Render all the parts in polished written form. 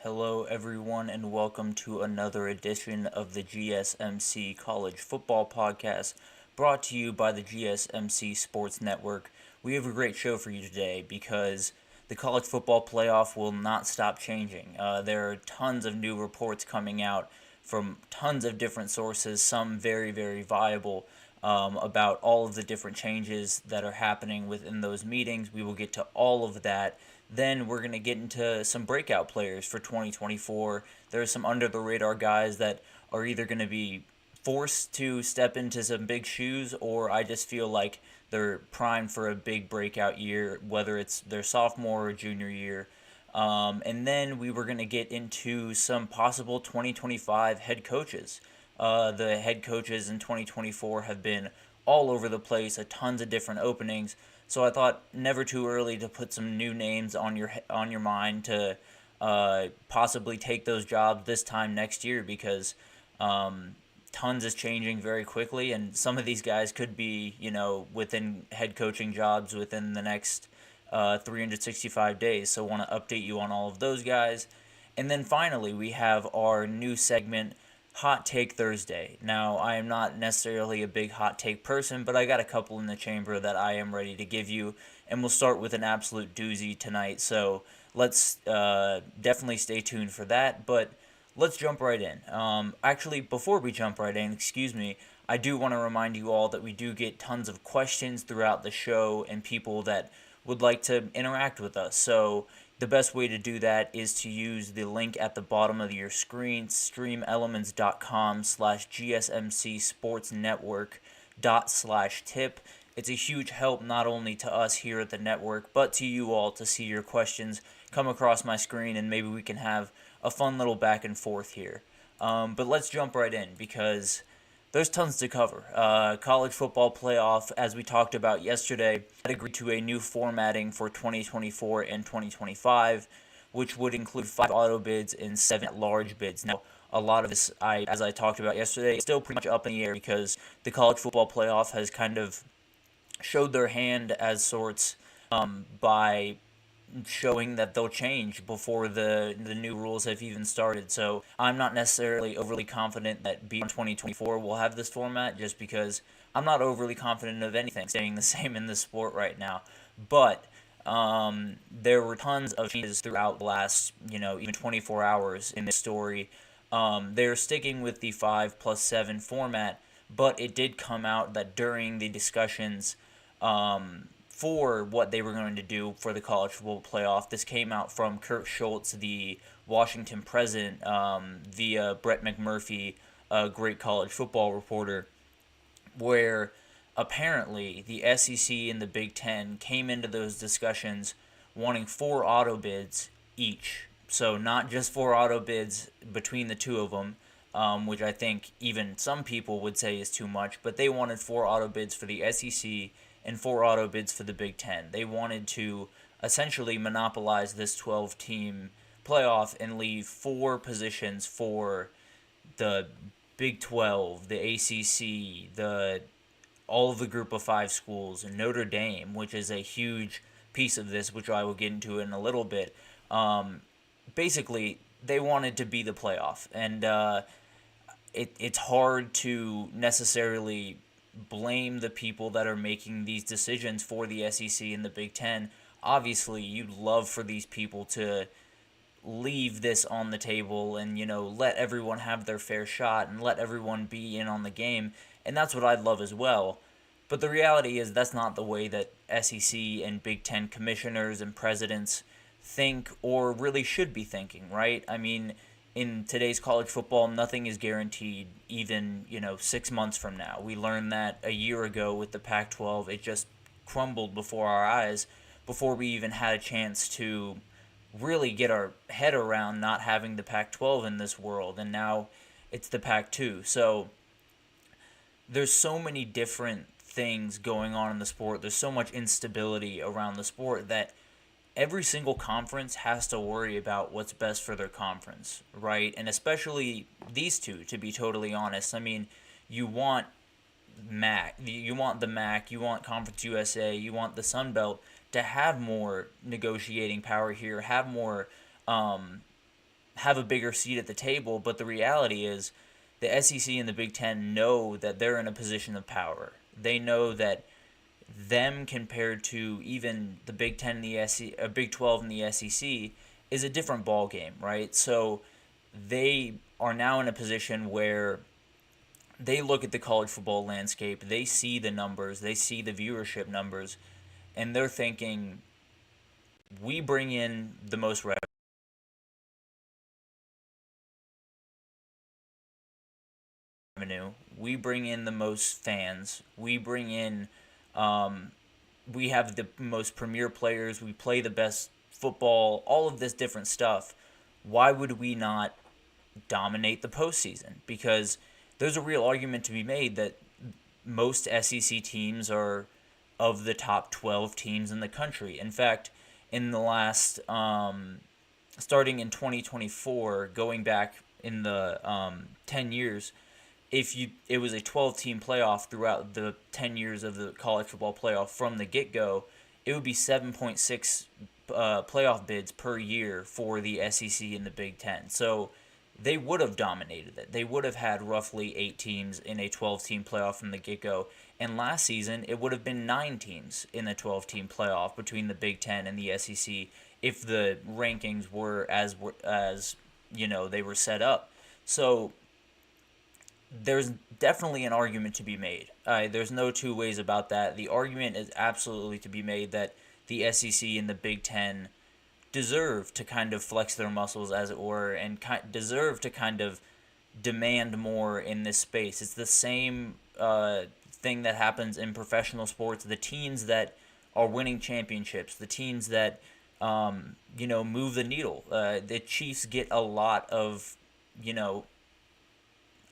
Hello, everyone, and welcome to another edition of the GSMC College Football Podcast, brought to you by the GSMC Sports Network. We have a great show for you today because the college football playoff will not stop changing. There are tons of new reports coming out from tons of different sources, some very, very viable, about all of the different changes that are happening within those meetings. We will get to all of that. Then we're going to get into some breakout players for 2024. There are some under-the-radar guys that are either going to be forced to step into some big shoes, or I just feel like they're primed for a big breakout year, whether it's their sophomore or junior year. And then we were going to get into some possible 2025 head coaches. The head coaches in 2024 have been all over the place, tons of different openings. So I thought never too early to put some new names on your mind to possibly take those jobs this time next year, because tons is changing very quickly, and some of these guys could be, within head coaching jobs within the next 365 days. So I want to update you on all of those guys. And then finally, we have our new segment, Hot Take Thursday. Now, I am not necessarily a big hot take person, but I got a couple in the chamber that I am ready to give you, and we'll start with an absolute doozy tonight. So let's definitely stay tuned for that, but let's jump right in. Actually, before we jump right in, I do want to remind you all that we do get tons of questions throughout the show and people that would like to interact with us. So the best way to do that is to use the link at the bottom of your screen, streamelements.com/gsmcsportsnetwork./tip. It's a huge help not only to us here at the network, but to you all to see your questions come across my screen, and maybe we can have a fun little back and forth here. But let's jump right in, because there's tons to cover. College football playoff, as we talked about yesterday, had agreed to a new formatting for 2024 and 2025, which would include 5 auto bids and 7 large bids. Now, a lot of this, as I talked about yesterday, is still pretty much up in the air, because the college football playoff has kind of showed their hand as sorts by showing that they'll change before the new rules have even started. So I'm not necessarily overly confident that B1 2024 will have this format, just because I'm not overly confident of anything staying the same in this sport right now. But there were tons of changes throughout the last, even 24 hours in this story. They're sticking with the 5+7 format, but it did come out that during the discussions for what they were going to do for the college football playoff, this came out from Kurt Schultz, the Washington president, via Brett McMurphy, a great college football reporter, where apparently the SEC and the Big Ten came into those discussions wanting 4 auto bids each. So not just 4 auto bids between the two of them, which I think even some people would say is too much, but they wanted 4 auto bids for the SEC and 4 auto bids for the Big Ten. They wanted to essentially monopolize this 12-team playoff and leave 4 positions for the Big 12, the ACC, all of the Group of 5 schools, and Notre Dame, which is a huge piece of this, which I will get into in a little bit. Basically, they wanted to be the playoff, and it's hard to necessarily blame the people that are making these decisions for the SEC and the Big Ten. Obviously, you'd love for these people to leave this on the table and, let everyone have their fair shot and let everyone be in on the game, and that's what I'd love as well. But the reality is that's not the way that SEC and Big Ten commissioners and presidents think, or really should be thinking, right? I mean, in today's college football, nothing is guaranteed, even, 6 months from now. We learned that a year ago with the Pac-12. It just crumbled before our eyes before we even had a chance to really get our head around not having the Pac-12 in this world, and now it's the Pac-2. So there's so many different things going on in the sport. There's so much instability around the sport that every single conference has to worry about what's best for their conference, right? And especially these two, to be totally honest. I mean, you want you want the MAC, you want Conference USA, you want the Sun Belt to have more negotiating power here, have a bigger seat at the table. But the reality is, the SEC and the Big Ten know that they're in a position of power. They know that them compared to even the Big Ten and the Big 12 and the SEC is a different ball game, right? So they are now in a position where they look at the college football landscape, they see the numbers, they see the viewership numbers, and they're thinking, we bring in the most revenue, we bring in the most fans, we have the most premier players, we play the best football, all of this different stuff. Why would we not dominate the postseason? Because there's a real argument to be made that most SEC teams are of the top 12 teams in the country. In fact, in the last, starting in 2024, going back in the 10 years, it was a 12-team playoff throughout the 10 years of the college football playoff from the get-go, it would be 7.6 playoff bids per year for the SEC and the Big Ten. So they would have dominated it. They would have had roughly 8 teams in a 12-team playoff from the get-go. And last season, it would have been 9 teams in a 12-team playoff between the Big Ten and the SEC if the rankings were as they were set up. So there's definitely an argument to be made. There's no two ways about that. The argument is absolutely to be made that the SEC and the Big Ten deserve to kind of flex their muscles, as it were, and deserve to kind of demand more in this space. It's the same thing that happens in professional sports. The teams that are winning championships, the teams that move the needle. The Chiefs get a lot of,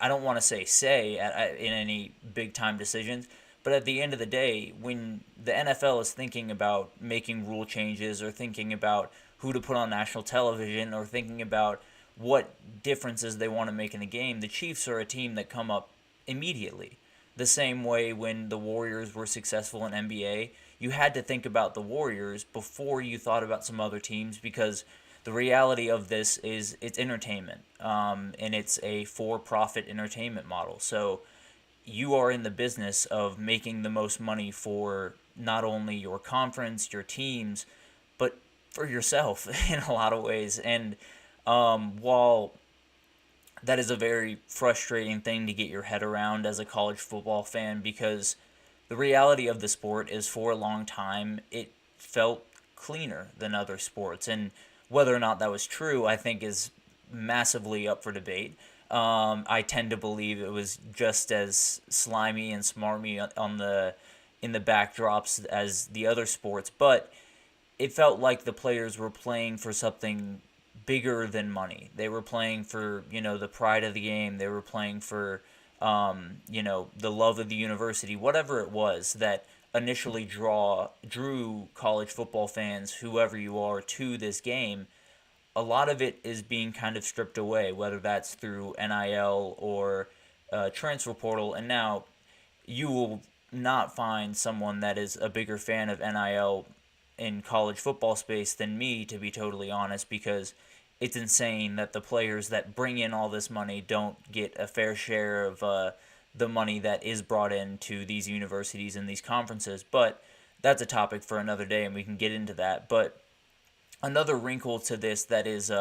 I don't want to say in any big time decisions, but at the end of the day, when the NFL is thinking about making rule changes or thinking about who to put on national television or thinking about what differences they want to make in the game, the Chiefs are a team that come up immediately. The same way when the Warriors were successful in NBA, you had to think about the Warriors before you thought about some other teams, because the reality of this is it's entertainment, and it's a for-profit entertainment model. So you are in the business of making the most money for not only your conference, your teams, but for yourself in a lot of ways. And while that is a very frustrating thing to get your head around as a college football fan, because the reality of the sport is, for a long time, it felt cleaner than other sports. And whether or not that was true, I think, is massively up for debate. I tend to believe it was just as slimy and smarmy in the backdrops as the other sports, but it felt like the players were playing for something bigger than money. They were playing for, the pride of the game. They were playing for, the love of the university, whatever it was that initially drew college football fans, whoever you are, to this game. A lot of it is being kind of stripped away, whether that's through NIL or transfer portal. And now you will not find someone that is a bigger fan of NIL in college football space than me, to be totally honest, because it's insane that the players that bring in all this money don't get a fair share of the money that is brought into these universities and these conferences. But that's a topic for another day, and we can get into that. But another wrinkle to this that is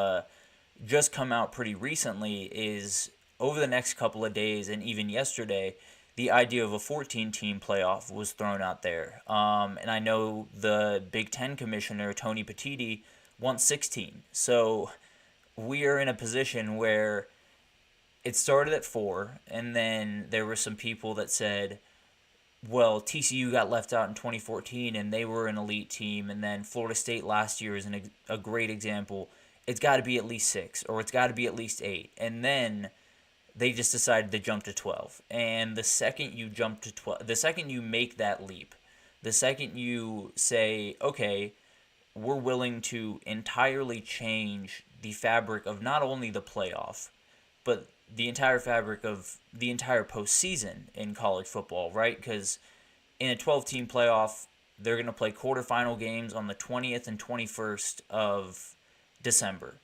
just come out pretty recently is, over the next couple of days and even yesterday, the idea of a 14-team playoff was thrown out there. And I know the Big Ten commissioner, Tony Petitti, wants 16. So we are in a position where it started at 4, and then there were some people that said well, TCU got left out in 2014 and they were an elite team, and then Florida State last year is a great example. It's got to be at least 6 or it's got to be at least 8. And then they just decided to jump to 12. And the second you jump to 12, the second you make that leap, the second you say, okay, we're willing to entirely change the fabric of not only the playoff, but the entire fabric of the entire postseason in college football, right? Because in a 12-team playoff, they're going to play quarterfinal games on the 20th and 21st of December.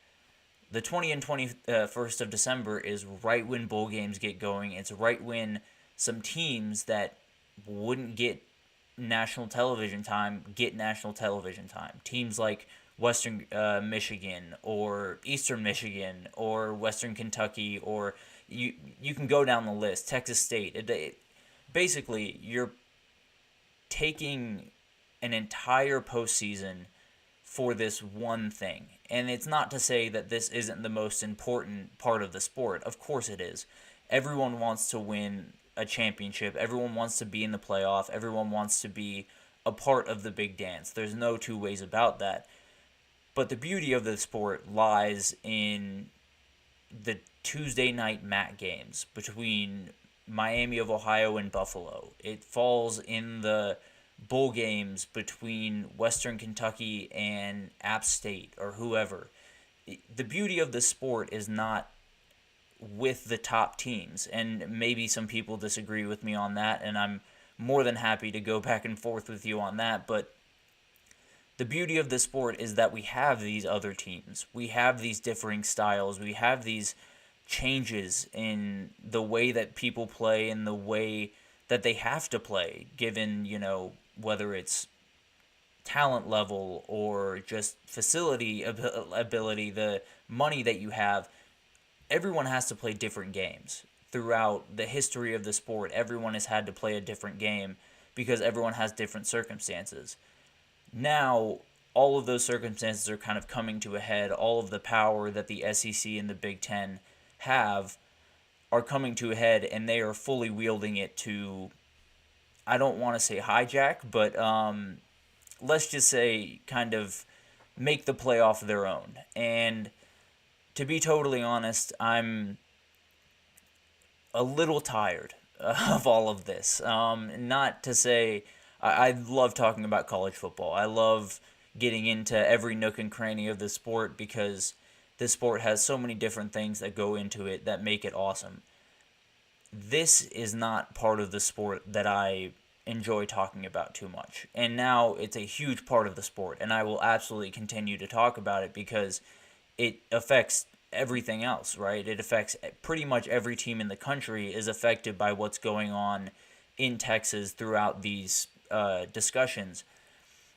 The 20th and 21st of December is right when bowl games get going. It's right when some teams that wouldn't get national television time get national television time. Teams like Western Michigan or Eastern Michigan or Western Kentucky, or you can go down the list, Texas State. Basically, you're taking an entire postseason for this one thing. And it's not to say that this isn't the most important part of the sport. Of course it is. Everyone wants to win a championship. Everyone wants to be in the playoff. Everyone wants to be a part of the big dance. There's no two ways about that. But the beauty of the sport lies in the Tuesday night MAC games between Miami of Ohio and Buffalo. It falls in the bowl games between Western Kentucky and App State or whoever. The beauty of the sport is not with the top teams, and maybe some people disagree with me on that, and I'm more than happy to go back and forth with you on that, but the beauty of the sport is that we have these other teams. We have these differing styles. We have these changes in the way that people play and the way that they have to play, given, whether it's talent level or just facility ability, the money that you have. Everyone has to play different games. Throughout the history of the sport, everyone has had to play a different game because everyone has different circumstances. Now, all of those circumstances are kind of coming to a head. All of the power that the SEC and the Big Ten have are coming to a head, and they are fully wielding it to, I don't want to say hijack, but let's just say kind of make the playoff their own. And to be totally honest, I'm a little tired of all of this. Not to say I love talking about college football. I love getting into every nook and cranny of the sport because this sport has so many different things that go into it that make it awesome. This is not part of the sport that I enjoy talking about too much. And now it's a huge part of the sport, and I will absolutely continue to talk about it because it affects everything else, right? It affects pretty much every team in the country is affected by what's going on in Texas throughout these discussions.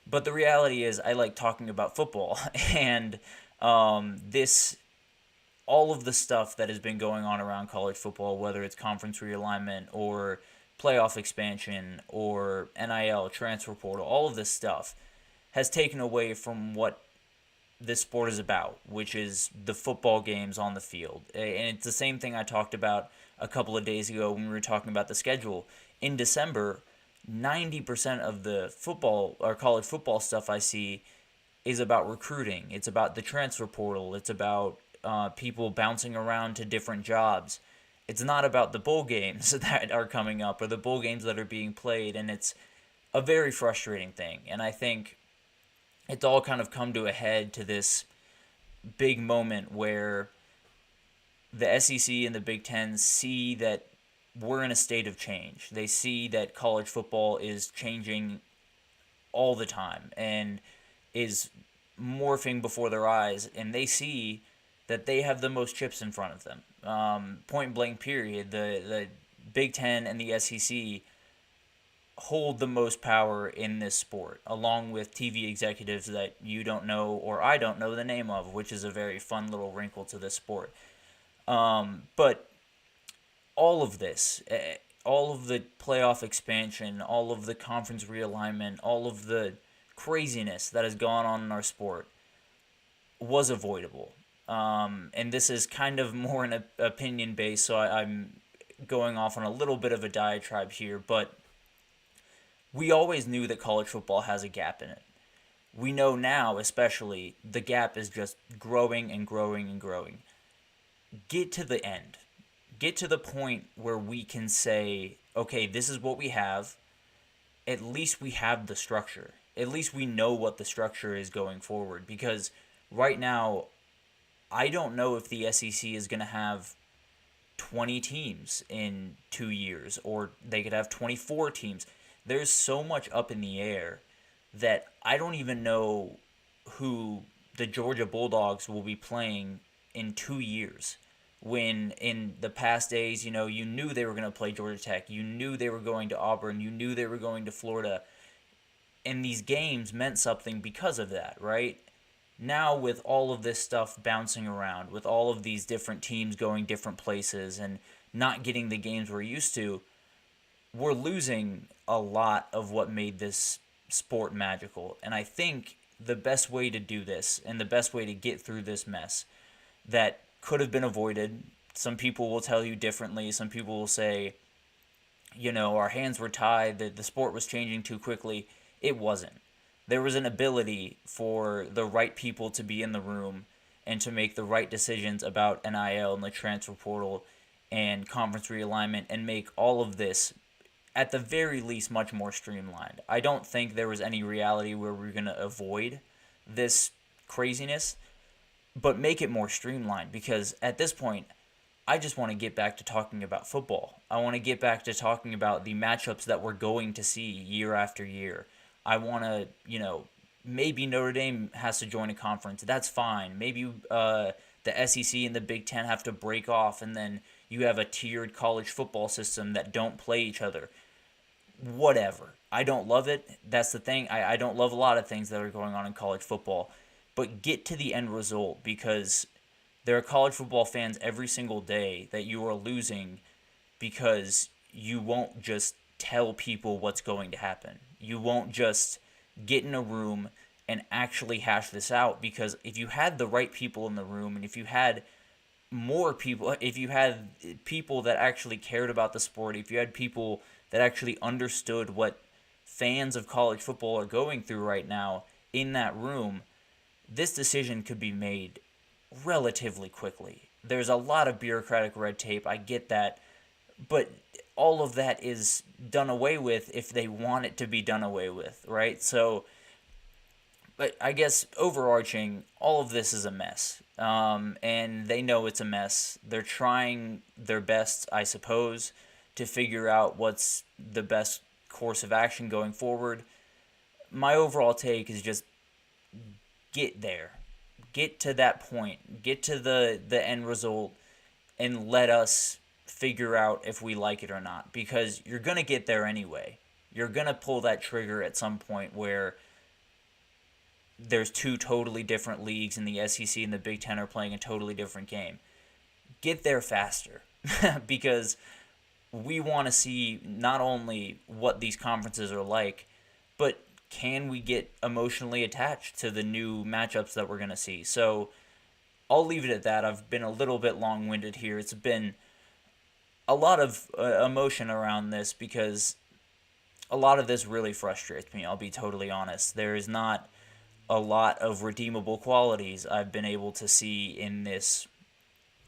But the reality is I like talking about football, and all of the stuff that has been going on around college football, whether it's conference realignment or playoff expansion or NIL, transfer portal, all of this stuff has taken away from what this sport is about, which is the football games on the field. And it's the same thing I talked about a couple of days ago when we were talking about the schedule. In December, 90% of the football or college football stuff I see is about recruiting. It's about the transfer portal. It's about people bouncing around to different jobs. It's not about the bowl games that are coming up or the bowl games that are being played, and it's a very frustrating thing. And I think it's all kind of come to a head to this big moment where the SEC and the Big Ten see that we're in a state of change. They see that college football is changing all the time and is morphing before their eyes, and they see that they have the most chips in front of them. Point blank period. The Big Ten and the SEC hold the most power in this sport, along with TV executives that you don't know or I don't know the name of, which is a very fun little wrinkle to this sport. But all of this, all of the playoff expansion, all of the conference realignment, all of the craziness that has gone on in our sport was avoidable. And this is kind of more an opinion based, so I'm going off on a little bit of a diatribe here, but we always knew that college football has a gap in it. We know now, especially, the gap is just growing and growing and growing. Get to the end. Get to the point where we can say, okay, this is what we have. At least we have the structure. At least we know what the structure is going forward. Because right now, I don't know if the SEC is going to have 20 teams in 2 years, or they could have 24 teams. There's so much up in the air that I don't even know who the Georgia Bulldogs will be playing in 2 years. When in the past days, you knew they were going to play Georgia Tech. You knew they were going to Auburn. You knew they were going to Florida. And these games meant something because of that, right? Now with all of this stuff bouncing around, with all of these different teams going different places and not getting the games we're used to, we're losing a lot of what made this sport magical. And I think the best way to do this and the best way to get through this mess that could have been avoided, some people will tell you differently. Some people will say, our hands were tied, that the sport was changing too quickly. It wasn't. There was an ability for the right people to be in the room and to make the right decisions about NIL and the transfer portal and conference realignment and make all of this, at the very least, much more streamlined. I don't think there was any reality where we're going to avoid this craziness, but make it more streamlined, because at this point, I just want to get back to talking about football. I want to get back to talking about the matchups that we're going to see year after year. I want to, maybe Notre Dame has to join a conference. That's fine. Maybe the SEC and the Big Ten have to break off, and then you have a tiered college football system that don't play each other. Whatever. I don't love it. That's the thing. I don't love a lot of things that are going on in college football. But get to the end result, because there are college football fans every single day that you are losing because you won't just tell people what's going to happen. You won't just get in a room and actually hash this out, because if you had the right people in the room, and if you had more people, if you had people that actually cared about the sport, if you had people that actually understood what fans of college football are going through right now in that room, this decision could be made relatively quickly. There's a lot of bureaucratic red tape, I get that, but all of that is done away with if they want it to be done away with, right? So, but I guess overarching, all of this is a mess, and they know it's a mess. They're trying their best, I suppose, to figure out what's the best course of action going forward. My overall take is just get there. Get to that point. Get to the end result and let us figure out if we like it or not. Because you're going to get there anyway. You're going to pull that trigger at some point where there's two totally different leagues and the SEC and the Big Ten are playing a totally different game. Get there faster. Because we want to see not only what these conferences are like, but can we get emotionally attached to the new matchups that we're going to see? So I'll leave it at that. I've been a little bit long-winded here. It's been a lot of emotion around this, because a lot of this really frustrates me, I'll be totally honest. There is not a lot of redeemable qualities I've been able to see in this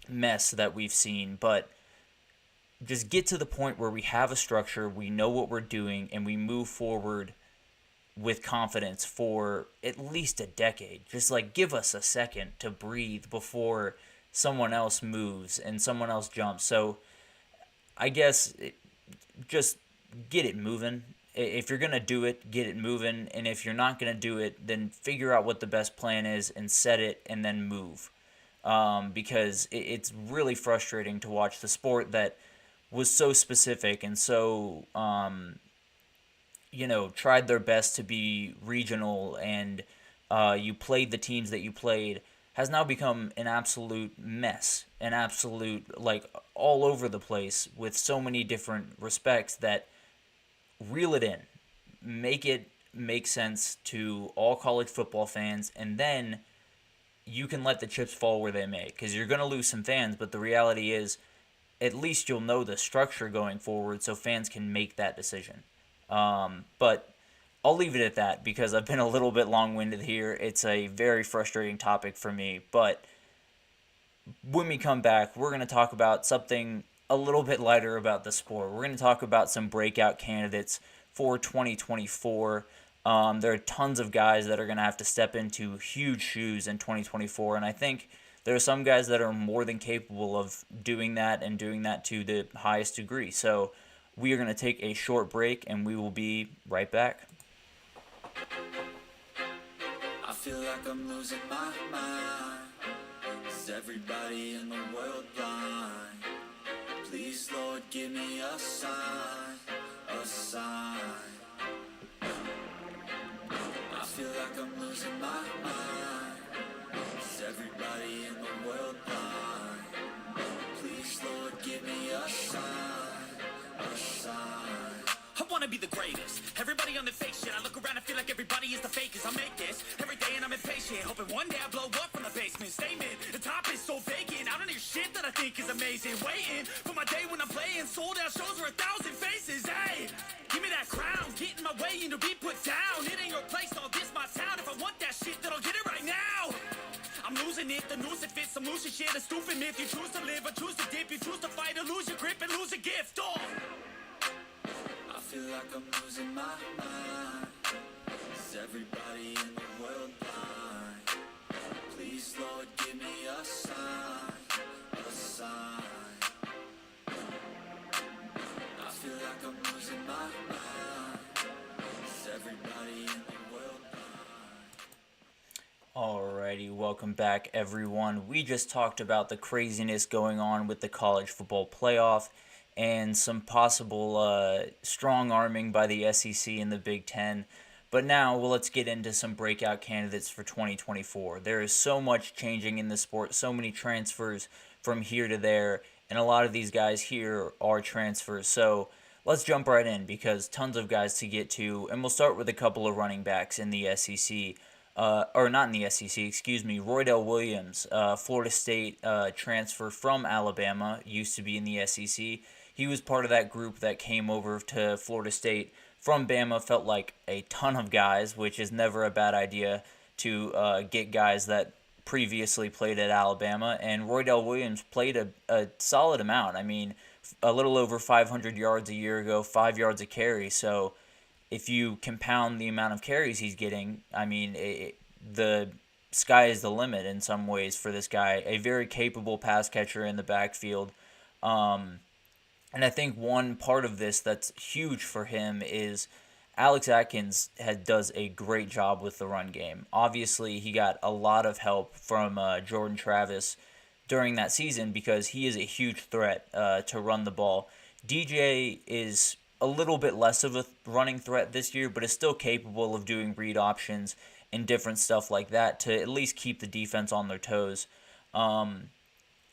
mess that we've seen, but just get to the point where we have a structure, we know what we're doing, and we move forward with confidence for at least a decade. Just give us a second to breathe before someone else moves and someone else jumps. So I guess just get it moving. If you're going to do it, get it moving. And if you're not going to do it, then figure out what the best plan is and set it and then move. Because it's really frustrating to watch the sport that was so specific and so tried their best to be regional, and you played the teams that you played, has now become an absolute mess, an absolute, all over the place with so many different respects that reel it in. Make it make sense to all college football fans, and then you can let the chips fall where they may, because you're going to lose some fans, but the reality is at least you'll know the structure going forward so fans can make that decision. But I'll leave it at that because I've been a little bit long-winded here. It's a very frustrating topic for me. But when we come back, we're going to talk about something a little bit lighter about the sport. We're going to talk about some breakout candidates for 2024. There are tons of guys that are going to have to step into huge shoes in 2024, and I think there are some guys that are more than capable of doing that and doing that to the highest degree. So we are going to take a short break, and we will be right back. I feel like I'm losing my mind. Is everybody in the world blind? Please, Lord, give me a sign, a sign. I feel like I'm losing my mind. Is everybody in the world blind? Please, Lord, give me a sign, a sign. I wanna be the greatest. Everybody on the fake shit. I look around and feel like everybody is the fakest. I make this every day and I'm impatient. Hoping one day I blow up from the basement. Statement, the top is so vacant. I don't hear shit that I think is amazing. Waiting for my day when I'm playing. Sold out shows for 1,000 faces. Hey, give me that crown. Get in my way and to be put down. It ain't your place, all this my town. If I want that shit, then I'll get it right now. I'm losing it, the noose it fits. I'm losing shit, a stupid myth. You choose to live or choose to dip. You choose to fight or lose your grip and lose a gift. Oh. I feel like I'm losing my mind. Is everybody in the world blind? Please, Lord, give me a sign, a sign. I feel like I'm losing my mind. Is everybody in the world blind? Alrighty, welcome back, everyone. We just talked about the craziness going on with the college football playoff and some possible strong arming by the SEC and the Big Ten. But now, well, let's get into some breakout candidates for 2024. There is so much changing in the sport, so many transfers from here to there, and a lot of these guys here are transfers. So let's jump right in because tons of guys to get to, and we'll start with a couple of running backs in the SEC. Or not in the SEC, excuse me, Roydell Williams, Florida State transfer from Alabama, used to be in the SEC. He was part of that group that came over to Florida State from Bama. Felt like a ton of guys, which is never a bad idea to get guys that previously played at Alabama. And Roydell Williams played a solid amount. I mean, a little over 500 yards a year ago, 5 yards a carry. So if you compound the amount of carries he's getting, I mean, the sky is the limit in some ways for this guy. A very capable pass catcher in the backfield. And I think one part of this that's huge for him is Alex Atkins does a great job with the run game. Obviously, he got a lot of help from Jordan Travis during that season because he is a huge threat to run the ball. DJ is a little bit less of a running threat this year, but is still capable of doing read options and different stuff like that to at least keep the defense on their toes.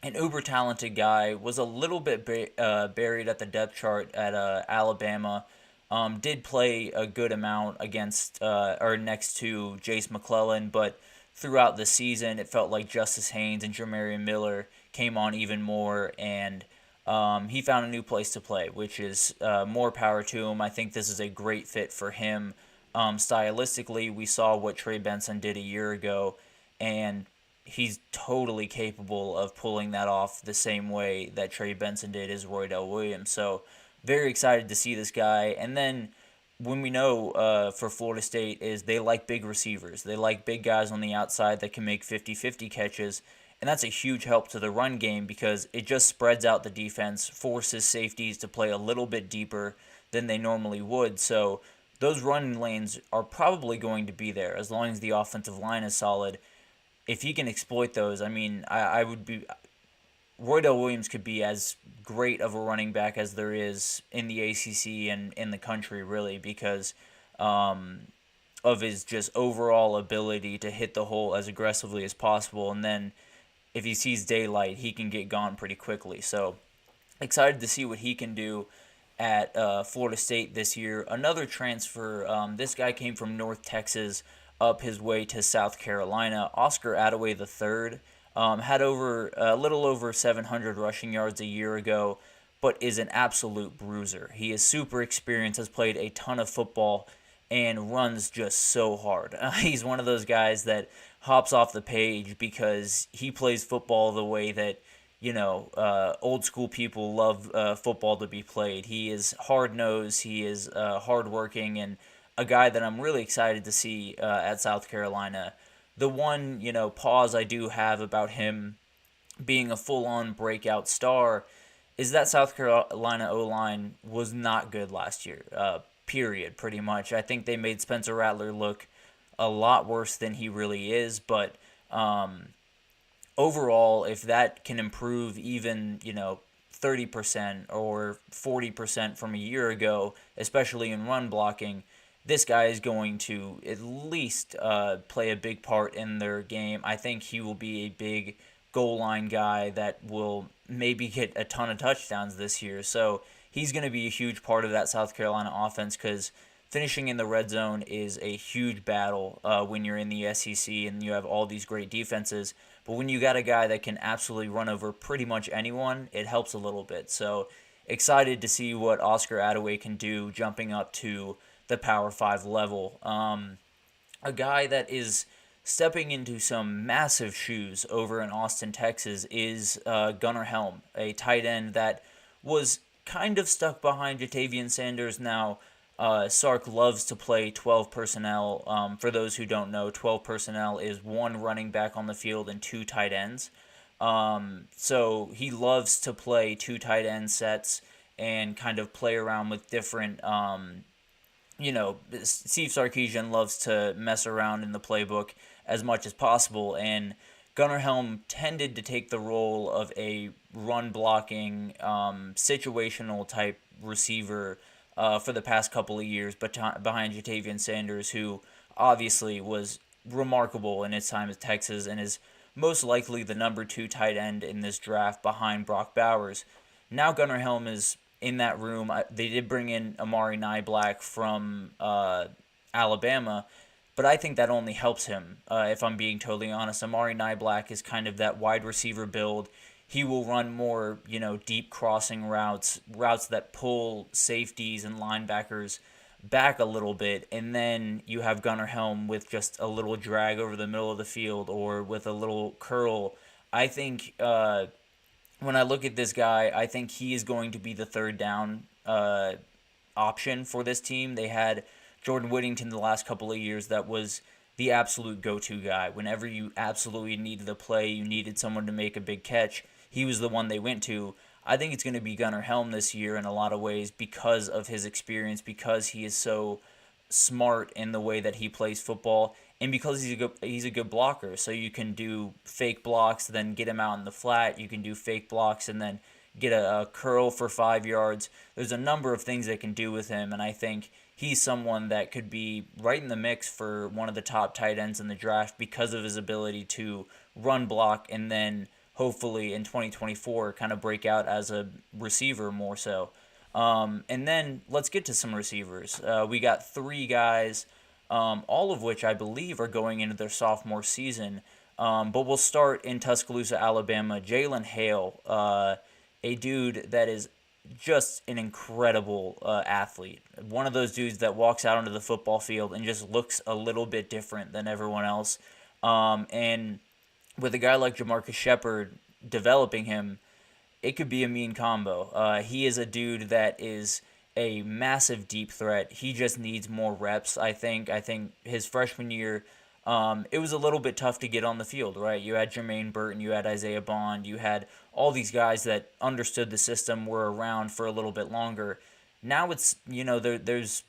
An uber-talented guy, was a little bit buried at the depth chart at Alabama. Did play a good amount against or next to Jace McClellan, but throughout the season it felt like Justice Haynes and Jermarion Miller came on even more, and he found a new place to play, which is more power to him. I think this is a great fit for him. Stylistically, we saw what Trey Benson did a year ago, and he's totally capable of pulling that off the same way that Trey Benson did as Roydell Williams. So very excited to see this guy. And then when we know for Florida State is they like big receivers. They like big guys on the outside that can make 50-50 catches. And that's a huge help to the run game because it just spreads out the defense, forces safeties to play a little bit deeper than they normally would. So those running lanes are probably going to be there as long as the offensive line is solid. If he can exploit those, I mean, I would be... Roydell Williams could be as great of a running back as there is in the ACC and in the country, really, because of his just overall ability to hit the hole as aggressively as possible. And then if he sees daylight, he can get gone pretty quickly. So excited to see what he can do at Florida State this year. Another transfer, this guy came from North Texas up his way to South Carolina. Oscar Attaway III had a little over 700 rushing yards a year ago, but is an absolute bruiser. He is super experienced, has played a ton of football, and runs just so hard. He's one of those guys that hops off the page because he plays football the way that, old school people love football to be played. He is hard-nosed, he is hard-working, and a guy that I'm really excited to see at South Carolina. The one, pause I do have about him being a full-on breakout star is that South Carolina O-line was not good last year, period, pretty much. I think they made Spencer Rattler look a lot worse than he really is, but overall, if that can improve even, 30% or 40% from a year ago, especially in run blocking, this guy is going to at least play a big part in their game. I think he will be a big goal line guy that will maybe get a ton of touchdowns this year. So he's going to be a huge part of that South Carolina offense because finishing in the red zone is a huge battle when you're in the SEC and you have all these great defenses. But when you got a guy that can absolutely run over pretty much anyone, it helps a little bit. So excited to see what Oscar Attaway can do jumping up to the Power 5 level. A guy that is stepping into some massive shoes over in Austin, Texas is Gunnar Helm, a tight end that was kind of stuck behind Jatavian Sanders. Now, Sark loves to play 12 personnel. For those who don't know, 12 personnel is one running back on the field and two tight ends. So he loves to play two tight end sets and kind of play around with different Steve Sarkisian loves to mess around in the playbook as much as possible, and Gunnar Helm tended to take the role of a run-blocking, situational type receiver for the past couple of years, but behind Jatavian Sanders, who obviously was remarkable in his time at Texas and is most likely the number 2 tight end in this draft behind Brock Bowers. Now Gunnar Helm is in that room. They did bring in Amari Niblack from Alabama, but I think that only helps him, if I'm being totally honest. Amari Niblack is kind of that wide receiver build. He will run more, deep crossing routes that pull safeties and linebackers back a little bit, and then you have Gunnar Helm with just a little drag over the middle of the field or with a little curl. I think when I look at this guy, I think he is going to be the third down option for this team. They had Jordan Whittington the last couple of years that was the absolute go-to guy. Whenever you absolutely needed a play, you needed someone to make a big catch, he was the one they went to. I think it's going to be Gunnar Helm this year in a lot of ways because of his experience, because he is so smart in the way that he plays football, and because he's a good blocker. So you can do fake blocks, then get him out in the flat. You can do fake blocks and then get a curl for 5 yards. There's a number of things they can do with him, and I think he's someone that could be right in the mix for one of the top tight ends in the draft because of his ability to run block and then hopefully in 2024 kind of break out as a receiver more so. And then let's get to some receivers. We got 3 guys, all of which I believe are going into their sophomore season. But we'll start in Tuscaloosa, Alabama. Jalen Hale, a dude that is just an incredible athlete. One of those dudes that walks out onto the football field and just looks a little bit different than everyone else. And with a guy like Jamarcus Shepard developing him, it could be a mean combo. He is a dude that is a massive deep threat. He just needs more reps, I think. I think his freshman year, it was a little bit tough to get on the field, right? You had Jermaine Burton, you had Isaiah Bond, you had all these guys that understood the system, were around for a little bit longer. Now it's, there's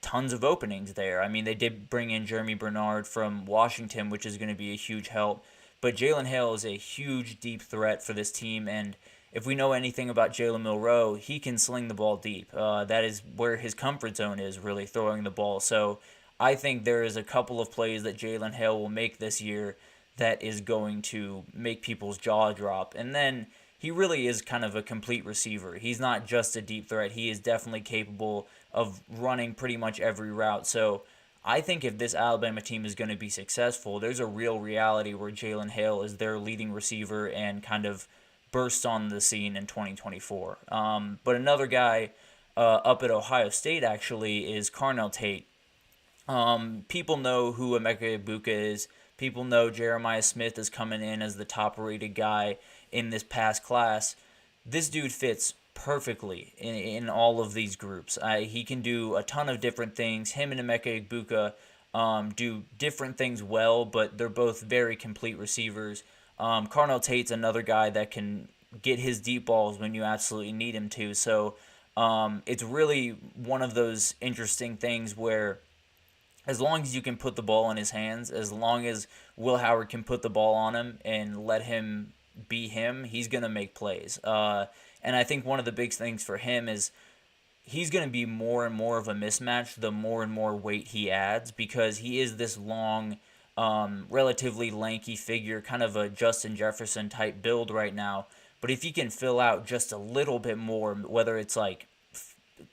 tons of openings there. I mean, they did bring in Jeremy Bernard from Washington, which is going to be a huge help. But Jalen Hale is a huge deep threat for this team, and if we know anything about Jalen Milroe, he can sling the ball deep. That is where his comfort zone is, really throwing the ball. So I think there is a couple of plays that Jalen Hale will make this year that is going to make people's jaw drop. And then he really is kind of a complete receiver. He's not just a deep threat. He is definitely capable of running pretty much every route. So I think if this Alabama team is going to be successful, there's a real reality where Jalen Hale is their leading receiver and kind of burst on the scene in 2024. But another guy up at Ohio State actually is Carnell Tate. People know who Emeka Egbuka is. People know Jeremiah Smith is coming in as the top-rated guy in this past class. This dude fits perfectly in all of these groups. He can do a ton of different things. Him and Emeka Egbuka do different things well, but they're both very complete receivers. Carnell Tate's another guy that can get his deep balls when you absolutely need him to. So it's really one of those interesting things where as long as you can put the ball in his hands, as long as Will Howard can put the ball on him and let him be him, he's going to make plays. And I think one of the big things for him is he's going to be more and more of a mismatch the more and more weight he adds, because he is this long, relatively lanky figure, kind of a Justin Jefferson type build right now. But if he can fill out just a little bit more, whether it's like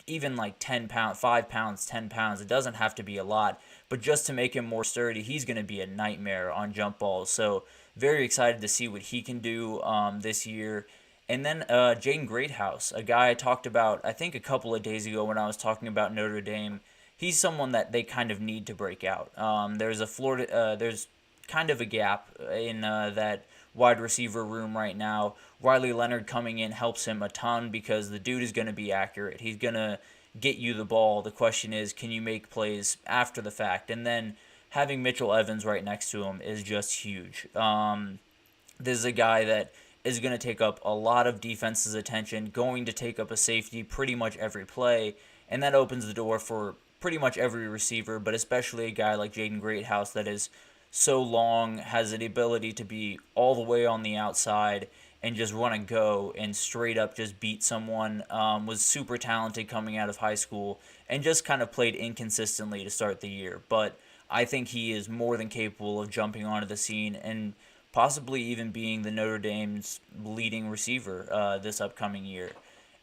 even like 10 pounds, 5 pounds, 10 pounds, it doesn't have to be a lot, but just to make him more sturdy, he's going to be a nightmare on jump balls. So very excited to see what he can do this year. And then Jaden Greathouse, a guy I talked about, I think a couple of days ago when I was talking about Notre Dame. He's someone that they kind of need to break out. There's kind of a gap in that wide receiver room right now. Riley Leonard coming in helps him a ton because the dude is going to be accurate. He's going to get you the ball. The question is, can you make plays after the fact? And then having Mitchell Evans right next to him is just huge. This is a guy that is going to take up a lot of defense's attention, going to take up a safety pretty much every play, and that opens the door for pretty much every receiver, but especially a guy like Jaden Greathouse that is so long, has the ability to be all the way on the outside and just run and go and straight up just beat someone, was super talented coming out of high school and just kind of played inconsistently to start the year. But I think he is more than capable of jumping onto the scene and possibly even being the Notre Dame's leading receiver this upcoming year.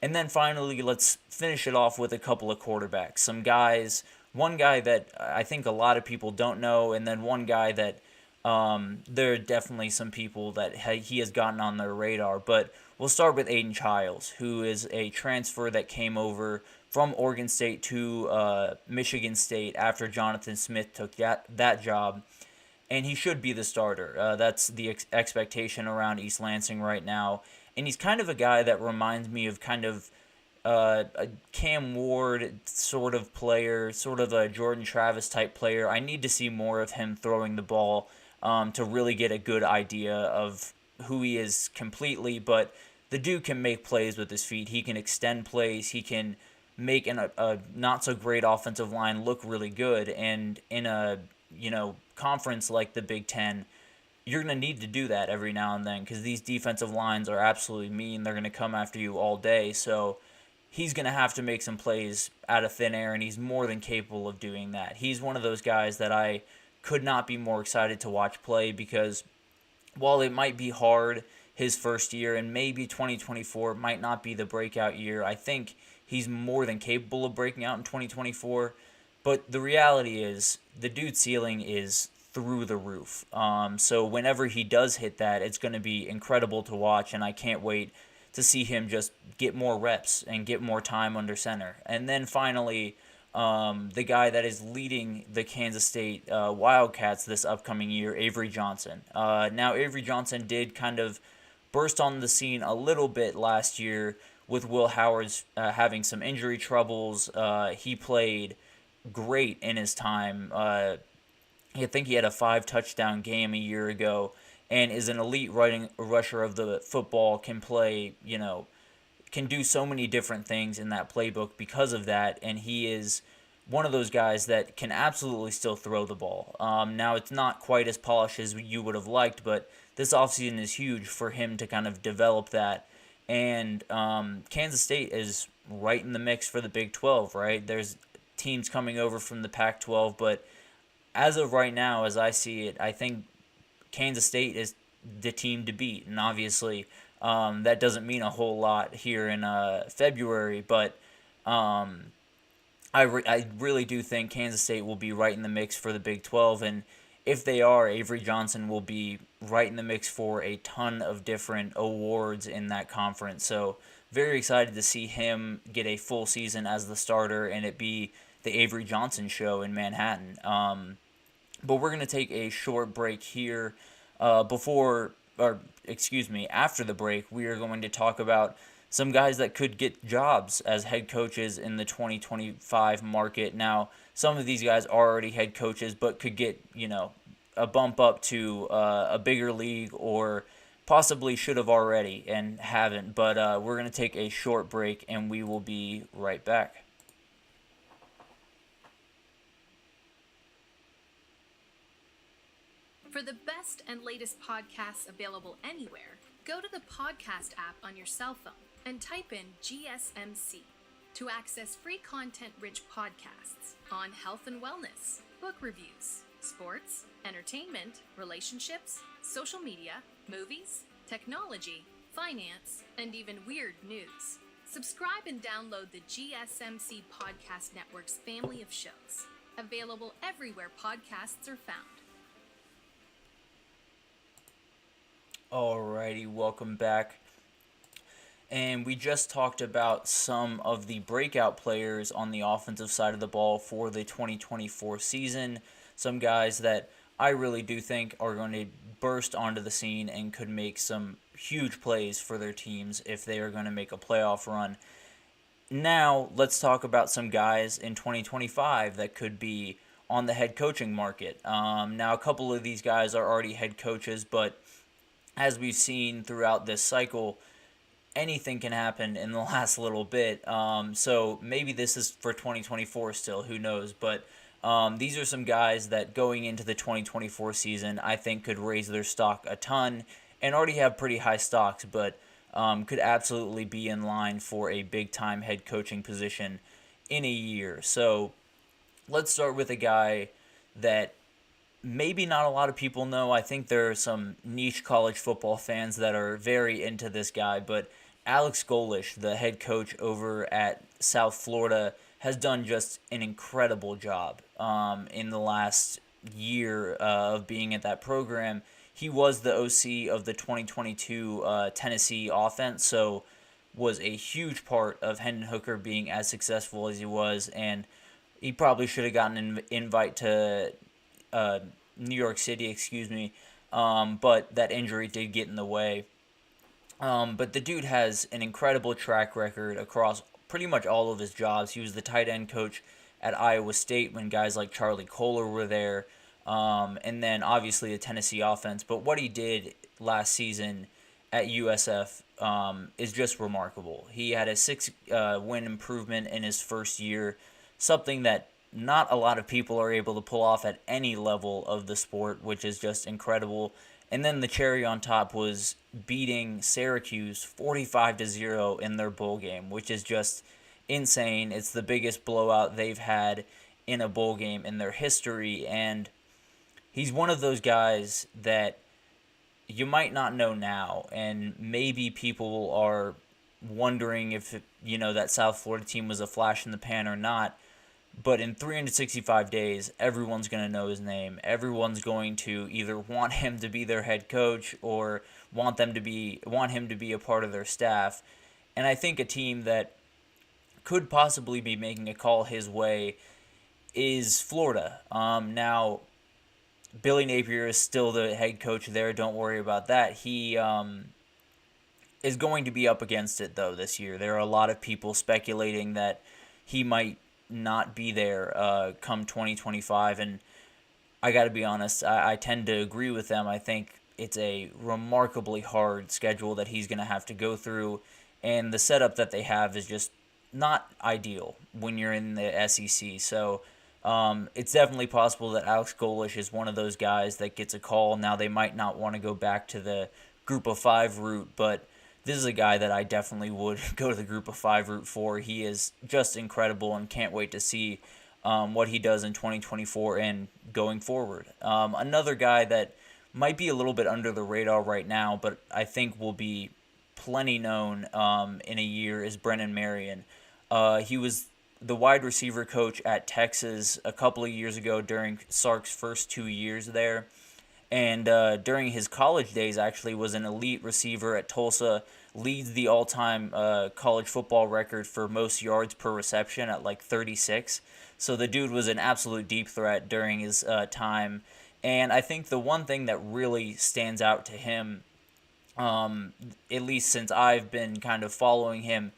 And then finally, let's finish it off with a couple of quarterbacks. Some guys, one guy that I think a lot of people don't know, and then one guy that there are definitely some people that he has gotten on their radar. But we'll start with Aiden Childs, who is a transfer that came over from Oregon State to Michigan State after Jonathan Smith took that job. And he should be the starter. That's the expectation around East Lansing right now. And he's kind of a guy that reminds me of kind of a Cam Ward sort of player, sort of a Jordan Travis type player. I need to see more of him throwing the ball to really get a good idea of who he is completely. But the dude can make plays with his feet. He can extend plays. He can make a not-so-great offensive line look really good. And in a conference like the Big Ten, you're going to need to do that every now and then because these defensive lines are absolutely mean. They're going to come after you all day. So he's going to have to make some plays out of thin air, and he's more than capable of doing that. He's one of those guys that I could not be more excited to watch play because while it might be hard his first year and maybe 2024 might not be the breakout year, I think he's more than capable of breaking out in 2024. But the reality is the dude's ceiling is through the roof. So whenever he does hit that, it's going to be incredible to watch, and I can't wait to see him just get more reps and get more time under center. And then finally, the guy that is leading the Kansas State Wildcats this upcoming year, Avery Johnson. Now, Avery Johnson did kind of burst on the scene a little bit last year with Will Howard's having some injury troubles. He played great in his time. I think he had a 5-touchdown game a year ago and is an elite rusher of the football, can play, can do so many different things in that playbook because of that, and he is one of those guys that can absolutely still throw the ball. Now, it's not quite as polished as you would have liked, but this offseason is huge for him to kind of develop that, and Kansas State is right in the mix for the Big 12, right? There's teams coming over from the Pac-12, but as of right now, as I see it, I think Kansas State is the team to beat, and obviously that doesn't mean a whole lot here in February, but I really do think Kansas State will be right in the mix for the Big 12, and if they are, Avery Johnson will be right in the mix for a ton of different awards in that conference. So very excited to see him get a full season as the starter and it be the Avery Johnson show in Manhattan. But we're going to take a short break here after the break. We are going to talk about some guys that could get jobs as head coaches in the 2025 market. Now, some of these guys are already head coaches, but could get, a bump up to a bigger league or possibly should have already and haven't. But we're going to take a short break and we will be right back. For the best and latest podcasts available anywhere, go to the podcast app on your cell phone and type in GSMC to access free content-rich podcasts on health and wellness, book reviews, sports, entertainment, relationships, social media, movies, technology, finance, and even weird news. Subscribe and download the GSMC Podcast Network's family of shows, available everywhere podcasts are found. Alrighty, welcome back. And we just talked about some of the breakout players on the offensive side of the ball for the 2024 season. Some guys that I really do think are going to burst onto the scene and could make some huge plays for their teams if they are going to make a playoff run. Now, let's talk about some guys in 2025 that could be on the head coaching market. Now, a couple of these guys are already head coaches, but as we've seen throughout this cycle, anything can happen in the last little bit. So maybe this is for 2024 still, who knows. But these are some guys that going into the 2024 season I think could raise their stock a ton and already have pretty high stocks, but could absolutely be in line for a big-time head coaching position in a year. So let's start with a guy that maybe not a lot of people know. I think there are some niche college football fans that are very into this guy, but Alex Golesh, the head coach over at South Florida, has done just an incredible job in the last year of being at that program. He was the OC of the 2022 Tennessee offense, so was a huge part of Hendon Hooker being as successful as he was, and he probably should have gotten an invite to New York City, but that injury did get in the way. But the dude has an incredible track record across pretty much all of his jobs. He was the tight end coach at Iowa State when guys like Charlie Kohler were there, and then obviously the Tennessee offense. But what he did last season at USF is just remarkable. He had a 6-win improvement in his first year, something that not a lot of people are able to pull off at any level of the sport, which is just incredible. And then the cherry on top was beating Syracuse 45-0 in their bowl game, which is just insane. It's the biggest blowout they've had in a bowl game in their history, and he's one of those guys that you might not know now, and maybe people are wondering if that South Florida team was a flash in the pan or not. But in 365 days, everyone's going to know his name. Everyone's going to either want him to be their head coach or want him to be a part of their staff. And I think a team that could possibly be making a call his way is Florida. Now, Billy Napier is still the head coach there. Don't worry about that. He is going to be up against it, though, this year. There are a lot of people speculating that he might not be there come 2025, and I got to be honest, I tend to agree with them. I think it's a remarkably hard schedule that he's going to have to go through, and the setup that they have is just not ideal when you're in the SEC. So it's definitely possible that Alex Golesh is one of those guys that gets a call. Now, they might not want to go back to the group of 5 route, but this is a guy that I definitely would go to the group of 5 route for. He is just incredible and can't wait to see what he does in 2024 and going forward. Another guy that might be a little bit under the radar right now, but I think will be plenty known in a year is Brennan Marion. He was the wide receiver coach at Texas a couple of years ago during Sark's first 2 years there. And during his college days, actually, was an elite receiver at Tulsa, leads the all-time college football record for most yards per reception at like 36. So the dude was an absolute deep threat during his time. And I think the one thing that really stands out to him, at least since I've been kind of following him,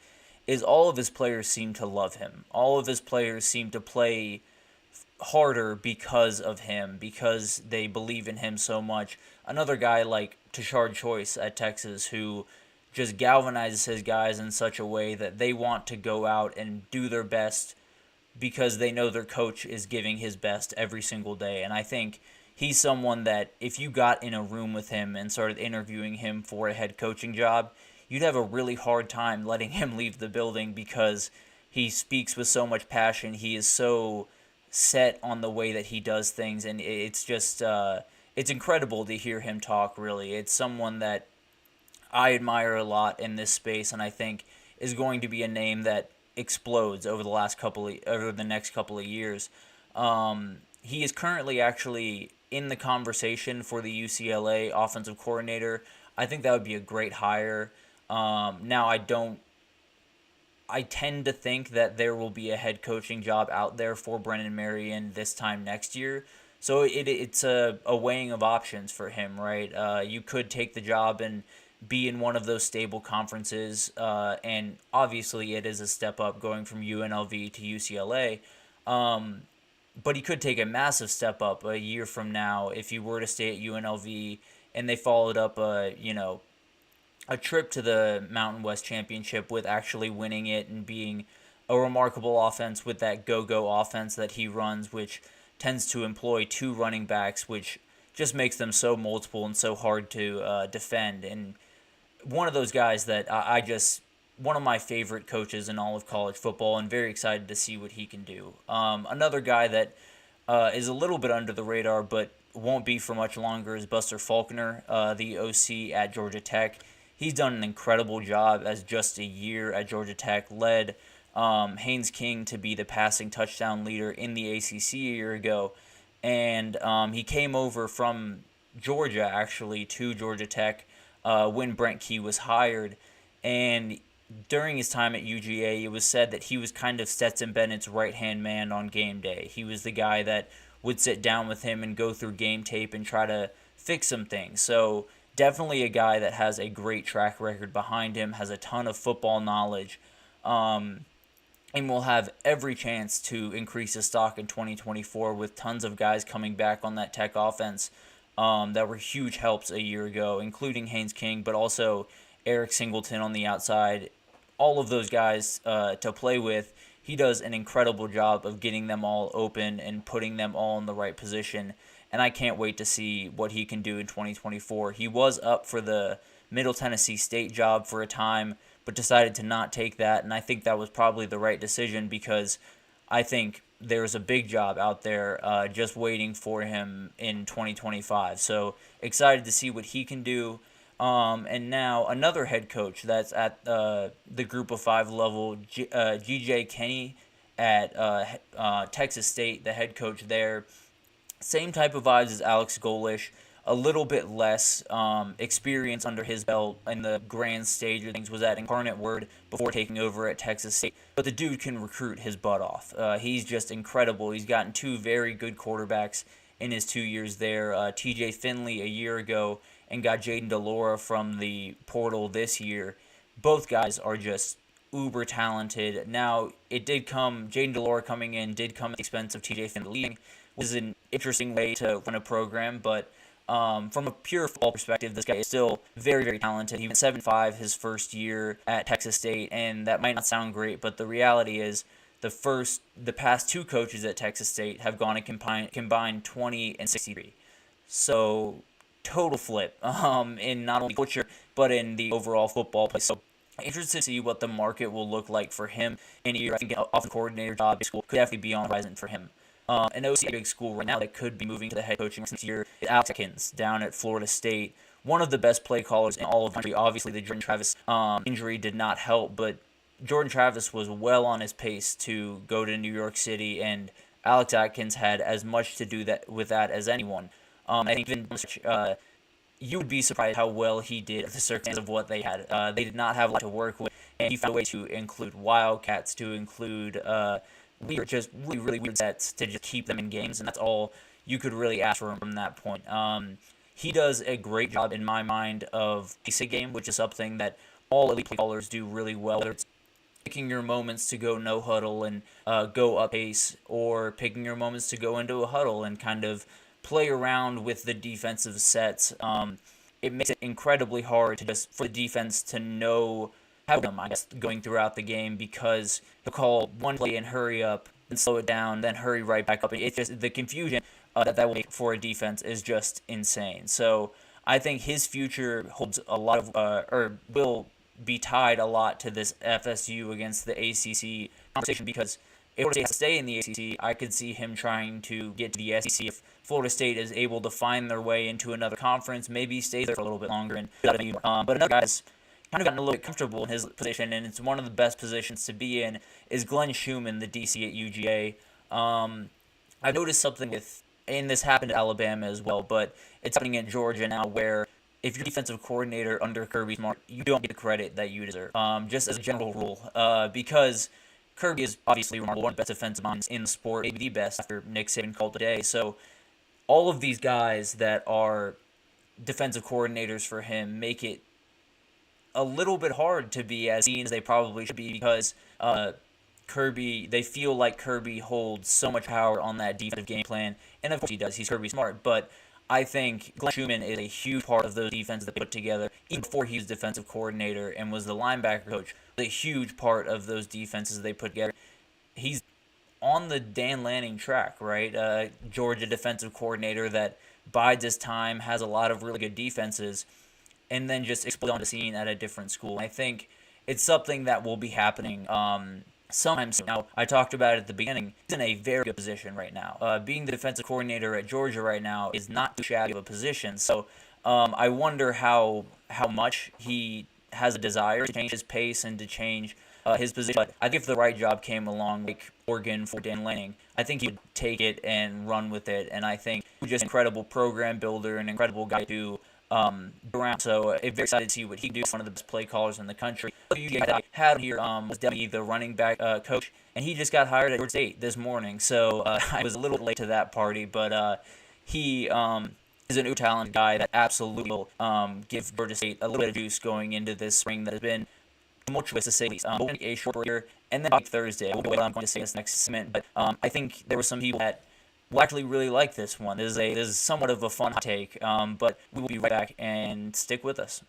is all of his players seem to love him. All of his players seem to play harder because of him, because they believe in him so much. Another guy like Tashard Choice at Texas, who just galvanizes his guys in such a way that they want to go out and do their best because they know their coach is giving his best every single day. And I think he's someone that if you got in a room with him and started interviewing him for a head coaching job, you'd have a really hard time letting him leave the building because he speaks with so much passion. He is so set on the way that he does things, and it's just it's incredible to hear him talk. Really, it's someone that I admire a lot in this space, and I think is going to be a name that explodes over the next couple of years. He is currently actually in the conversation for the UCLA offensive coordinator. I think that would be a great hire. Now I tend to think that there will be a head coaching job out there for Brennan Marion this time next year. So it's a weighing of options for him, right? You could take the job and be in one of those stable conferences, and obviously it is a step up going from UNLV to UCLA. But he could take a massive step up a year from now if you were to stay at UNLV and they followed up a trip to the Mountain West Championship with actually winning it and being a remarkable offense with that go-go offense that he runs, which tends to employ two running backs, which just makes them so multiple and so hard to defend. And one of those guys that one of my favorite coaches in all of college football, and very excited to see what he can do. Another guy that is a little bit under the radar but won't be for much longer is Buster Faulkner, the OC at Georgia Tech. He's done an incredible job as just a year at Georgia Tech, led Haynes King to be the passing touchdown leader in the ACC a year ago. And he came over from Georgia, actually, to Georgia Tech when Brent Key was hired. And during his time at UGA, it was said that he was kind of Stetson Bennett's right-hand man on game day. He was the guy that would sit down with him and go through game tape and try to fix some things. So definitely a guy that has a great track record behind him, has a ton of football knowledge, and will have every chance to increase his stock in 2024 with tons of guys coming back on that Tech offense that were huge helps a year ago, including Haynes King, but also Eric Singleton on the outside. All of those guys to play with. He does an incredible job of getting them all open and putting them all in the right position. And I can't wait to see what he can do in 2024. He was up for the Middle Tennessee State job for a time, but decided to not take that. And I think that was probably the right decision because I think there's a big job out there just waiting for him in 2025. So excited to see what he can do. And now another head coach that's at the Group of Five level, G.J. Kenny at Texas State, the head coach there. Same type of vibes as Alex Golish, a little bit less experience under his belt in the grand stage of things, was at Incarnate Word before taking over at Texas State. But the dude can recruit his butt off. He's just incredible. He's gotten two very good quarterbacks in his 2 years there. T.J. Finley a year ago, and got Jaden DeLora from the portal this year. Both guys are just uber talented. Now, Jaden DeLora coming in did come at the expense of TJ Finley leaving, which is an interesting way to run a program, but from a pure football perspective, this guy is still very, very talented. He went 7-5 his first year at Texas State, and that might not sound great, but the reality is the past two coaches at Texas State have gone and combined 20 and 63. So total flip in not only culture but in the overall football play. So interested to see what the market will look like for him in a year. I think an offensive coordinator job at school could definitely be on the horizon for him. An OC at a big school right now that could be moving to the head coaching this year is Alex Atkins down at Florida State. One of the best play callers in all of the country. Obviously, the Jordan Travis injury did not help, but Jordan Travis was well on his pace to go to New York City, and Alex Atkins had as much to do that with that as anyone. I think even you would be surprised how well he did the circumstances of what they had. They did not have a lot to work with, and he found a way to include Wildcats, to include just really, really weird sets to just keep them in games, and that's all you could really ask from that point. He does a great job, in my mind, of pacing game, which is something that all elite play callers do really well, whether it's picking your moments to go no huddle and go up pace, or picking your moments to go into a huddle and kind of play around with the defensive sets. It makes it incredibly hard to just for the defense to know how to, I guess, going throughout the game, because he'll call one play and hurry up and slow it down, then hurry right back up. It's just the confusion that will make for a defense is just insane. So I think his future holds a lot of, or will be tied a lot to this FSU against the ACC conversation, because if Florida State has to stay in the ACC, I could see him trying to get to the SEC. If Florida State is able to find their way into another conference, maybe he stays there for a little bit longer. And but another guy's kind of gotten a little bit comfortable in his position, and it's one of the best positions to be in, is Glenn Schumann, the DC at UGA. I've noticed something and this happened at Alabama as well, but it's happening at Georgia now, where if you're defensive coordinator under Kirby Smart, you don't get the credit that you deserve, just as a general rule, because Kirby is obviously remarkable, one of the best defensive minds in the sport, maybe the best after Nick Saban called today. So all of these guys that are defensive coordinators for him make it a little bit hard to be as seen as they probably should be, because they feel like Kirby holds so much power on that defensive game plan, and of course he does. He's Kirby Smart, but I think Glenn Schumann is a huge part of those defenses that they put together, even before he was defensive coordinator and was the linebacker coach. A huge part of those defenses they put together. He's on the Dan Lanning track, right? Georgia defensive coordinator that bides his time, has a lot of really good defenses, and then just explodes on the scene at a different school. I think it's something that will be happening sometime soon. Now, I talked about it at the beginning. He's in a very good position right now. Being the defensive coordinator at Georgia right now is not too shabby of a position. So I wonder how much he has a desire to change his pace and to change his position. But I think if the right job came along, like Oregon for Dan Lanning, I think he would take it and run with it. And I think he's just an incredible program builder, an incredible guy to around. So I'm very excited to see what he can do. He's one of the best play callers in the country. The guy that I had here was definitely the running back coach, and he just got hired at Georgia State this morning. So I was a little late to that party, but he is an talented guy that absolutely will give Georgia State a little bit of juice going into this spring that has been tumultuous, to say the least. We'll take a short break here, and then by Thursday, we'll go what I'm going to say this next segment. But I think there were some people that will actually really like this one. This is somewhat of a fun take, but we will be right back, and stick with us.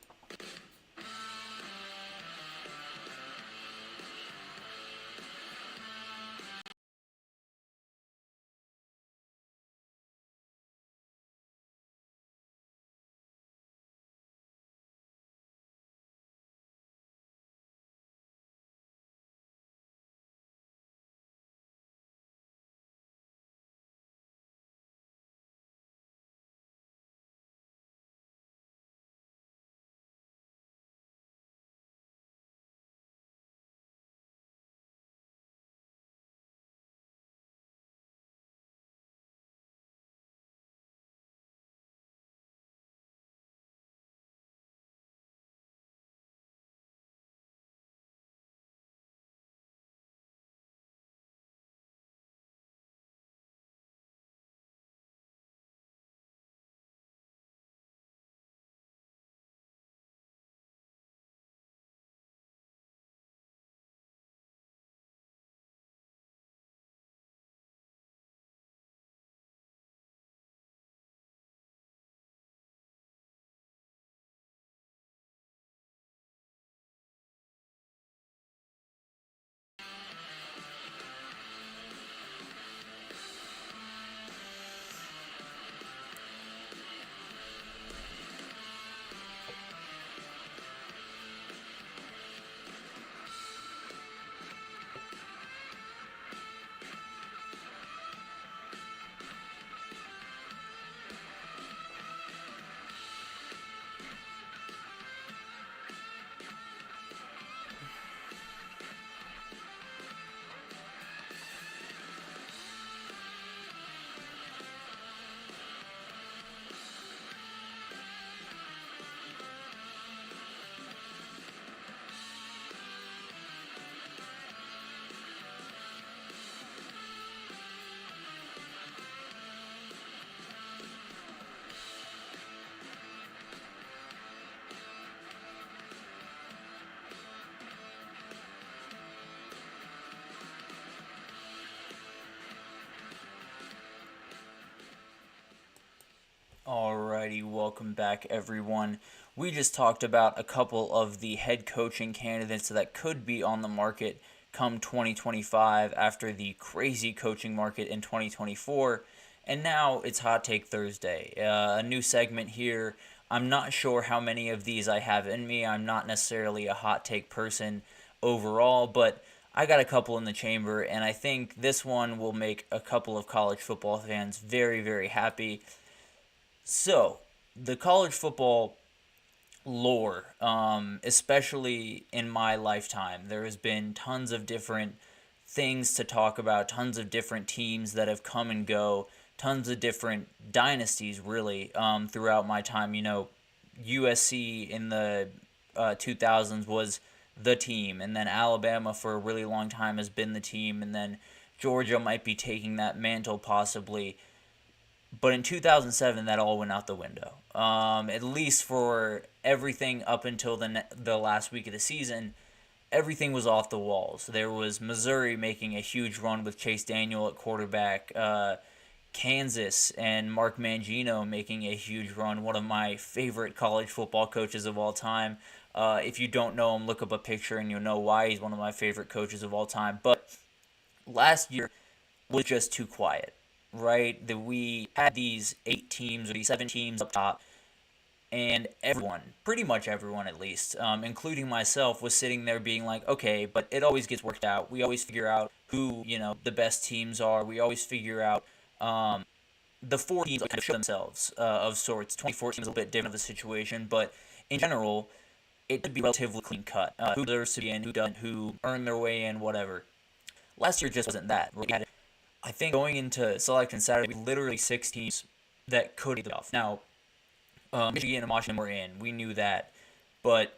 Alrighty, welcome back everyone. We just talked about a couple of the head coaching candidates that could be on the market come 2025 after the crazy coaching market in 2024. And now it's Hot Take Thursday, a new segment here. I'm not sure how many of these I have in me. I'm not necessarily a hot take person overall, but I got a couple in the chamber, and I think this one will make a couple of college football fans very, very happy. So, the college football lore, especially in my lifetime, there has been tons of different things to talk about, tons of different teams that have come and go, tons of different dynasties, really, throughout my time. You know, USC in the 2000s was the team, and then Alabama for a really long time has been the team, and then Georgia might be taking that mantle possibly. But in 2007, that all went out the window. At least for everything up until the last week of the season, everything was off the walls. There was Missouri making a huge run with Chase Daniel at quarterback, Kansas and Mark Mangino making a huge run, one of my favorite college football coaches of all time. If you don't know him, look up a picture and you'll know why he's one of my favorite coaches of all time. But last year was just too quiet, right? That we had these 8 teams or these 7 teams up top, and everyone, pretty much everyone at least, including myself, was sitting there being like, okay, but it always gets worked out. We always figure out who, the best teams are. We always figure out the 4 teams kind of show themselves of sorts. 2014 is a little bit different of a situation, but in general, it could be relatively clean cut. Who deserves to be in, who doesn't, who earned their way in, whatever. Last year just wasn't that. We had, I think, going into Selection Saturday, literally 6 teams that could get off. Now, Michigan and Washington were in. We knew that. But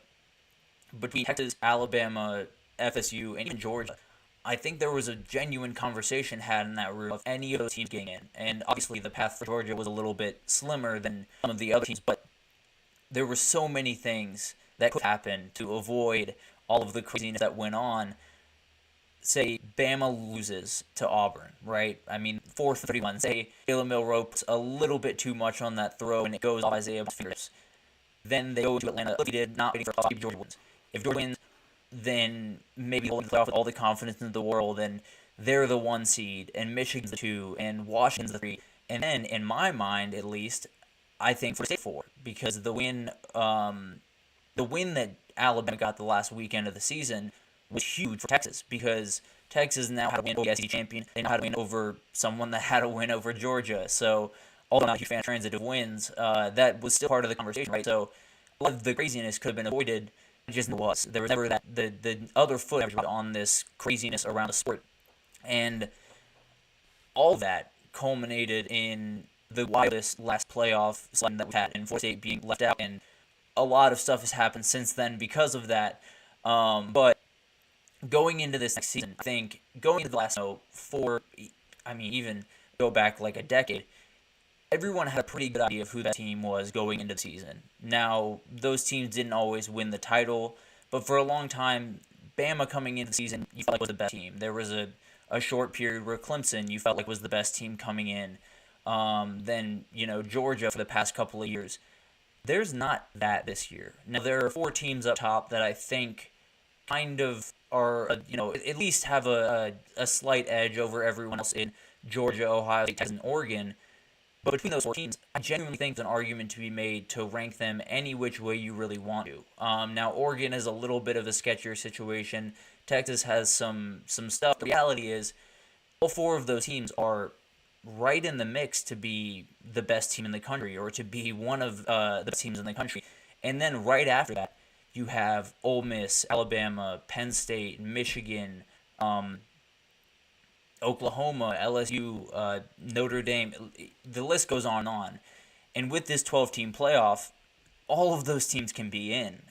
between Texas, Alabama, FSU, and even Georgia, I think there was a genuine conversation had in that room of any of those teams getting in. And obviously the path for Georgia was a little bit slimmer than some of the other teams, but there were so many things that could happen to avoid all of the craziness that went on. Say Bama loses to Auburn, right? I mean, 4th-31. Say Jalen Milroe puts a little bit too much on that throw and it goes off Isaiah's fingers. Then they go to Atlanta. If he did, not waiting for a Georgia wins. If Georgia wins, then maybe they'll play off with all the confidence in the world, and they're the 1 seed, and Michigan's the 2, and Washington's the 3. And then, in my mind, at least, I think for 4, because the win that Alabama got the last weekend of the season was huge for Texas, because Texas now had a win over the SEC champion. They now had a win over someone that had a win over Georgia. So, although not a huge fan of transitive wins, that was still part of the conversation, right? So, a lot of the craziness could have been avoided. It just was. There was never that the other foot on this craziness around the sport. And all that culminated in the wildest last playoff slide that we had, and Florida State being left out. And a lot of stuff has happened since then because of that. But going into this next season, I think going into the last even go back like a decade, everyone had a pretty good idea of who that team was going into the season. Now, those teams didn't always win the title, but for a long time, Bama coming into the season, you felt like was the best team. There was a short period where Clemson, you felt like was the best team coming in. Then, Georgia for the past couple of years. There's not that this year. Now, there are 4 teams up top that I think kind of are, at least have a slight edge over everyone else in Georgia, Ohio State, Texas, and Oregon. But between those 4 teams, I genuinely think there's an argument to be made to rank them any which way you really want to. Now, Oregon is a little bit of a sketchier situation. Texas has some stuff. The reality is, all 4 of those teams are right in the mix to be the best team in the country, or to be one of the best teams in the country. And then right after that, you have Ole Miss, Alabama, Penn State, Michigan, Oklahoma, LSU, Notre Dame. The list goes on and on. And with this 12-team playoff, all of those teams can be in.